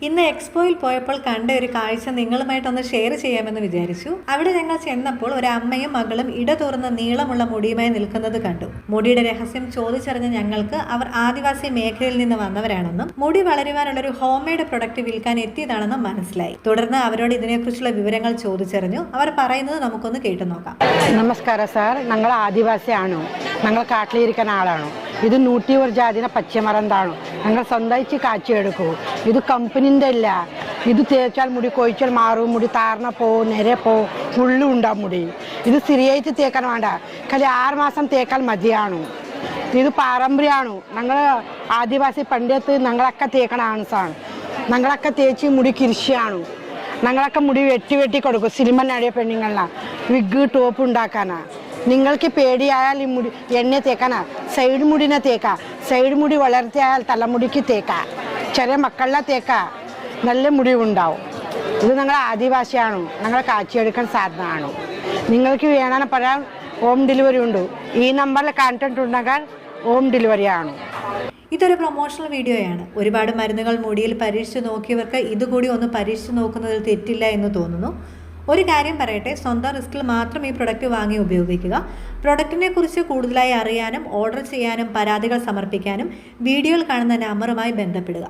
ഇന്ന് എക്സ്പോയിൽ പോയപ്പോൾ കണ്ട ഒരു കാഴ്ച നിങ്ങളുമായിട്ടൊന്ന് ഷെയർ ചെയ്യാമെന്ന് വിചാരിച്ചു. അവിടെ ഞങ്ങൾ ചെന്നപ്പോൾ ഒരു അമ്മയും മകളും ഇടതുറന്ന നീളമുള്ള മുടിയുമായി നിൽക്കുന്നത് കണ്ടു. മുടിയുടെ രഹസ്യം ചോദിച്ചറിഞ്ഞ ഞങ്ങൾക്ക് അവർ ആദിവാസി മേഖലയിൽ നിന്ന് വന്നവരാണെന്നും മുടി വളരുവാനുള്ള ഒരു ഹോം മെയ്ഡ് പ്രൊഡക്റ്റ് വിൽക്കാൻ എത്തിയതാണെന്നും മനസ്സിലായി. തുടർന്ന് അവരോട് ഇതിനെക്കുറിച്ചുള്ള വിവരങ്ങൾ ചോദിച്ചറിഞ്ഞു. അവർ പറയുന്നത് നമുക്കൊന്ന് കേട്ടു നോക്കാം. നമസ്കാരം സാർ, ഞങ്ങൾ ആദിവാസിയാണോ? ഞങ്ങൾ കാട്ടിലിരിക്കുന്ന ആളാണോ? ഇത് 101 ജാതിന പച്ചമറന്താണോ? ഞങ്ങൾ സ്വന്തമായിട്ട് കാച്ചിയെടുക്കൂ. ഇത് കമ്പനിൻ്റെ ഇല്ല. ഇത് തേച്ചാൽ മുടി കൊഴിച്ചാൽ മാറും, മുടി താർന്ന പോവും, നിര പോവും, മുള്ളും ഉണ്ടാവും മുടി. ഇത് ശരിയായിട്ട് തേക്കാൻ വേണ്ട, കലി 6 മാസം തേക്കാൻ മതിയാണു. ഇത് പാരമ്പര്യമാണു. ഞങ്ങൾ ആദിവാസി പണ്ടത്ത് ഞങ്ങളൊക്കെ തേക്കണാണ് സാർ. ഞങ്ങളൊക്കെ തേച്ച് മുടി കൃഷിയാണ്. ഞങ്ങളൊക്കെ മുടി വെട്ടി കൊടുക്കും. സിനിമ നടിയ പെണ്ണുങ്ങളാണ് വിഗ് ടോപ്പ് ഉണ്ടാക്കാനാ. നിങ്ങൾക്ക് പേടിയായാൽ ഈ മുടി എണ്ണ തേക്കാനാ. സൈഡ് മുടിനെ തേക്കാം. സൈഡ് മുടി വളർത്തിയാൽ തലമുടിക്ക് തേക്കാം. ചെറിയ മക്കളിലെ തേക്കാം. നല്ല മുടി ഉണ്ടാവും. ഇത് ഞങ്ങൾ ആദിവാസിയാണ്. ഞങ്ങൾ കാച്ചിയെടുക്കാൻ സാധനമാണ്. നിങ്ങൾക്ക് വേണമെന്ന് പറയാൻ ഹോം ഡെലിവറി ഉണ്ട്. ഈ നമ്പറിൽ കോൺടാക്ട് ഉണ്ടെങ്കിൽ ഹോം ഡെലിവറി ആണ്. ഇതൊരു പ്രൊമോഷണൽ വീഡിയോയാണ്. ഒരുപാട് മരുന്നുകൾ മുടിയിൽ പരീക്ഷിച്ച് നോക്കിയവർക്ക് ഇതുകൂടി ഒന്ന് പരീക്ഷിച്ച് നോക്കുന്നതിൽ തെറ്റില്ല എന്ന് തോന്നുന്നു. ഒരു കാര്യം പറയട്ടെ, സ്വന്തം റിസ്കിൽ മാത്രം ഈ പ്രൊഡക്റ്റ് വാങ്ങി ഉപയോഗിക്കുക. പ്രൊഡക്റ്റിനെ കുറിച്ച് കൂടുതലായി അറിയാനും ഓർഡർ ചെയ്യാനും പരാതികൾ സമർപ്പിക്കാനും വീഡിയോയിൽ കാണുന്ന നമ്പറുമായി ബന്ധപ്പെടുക.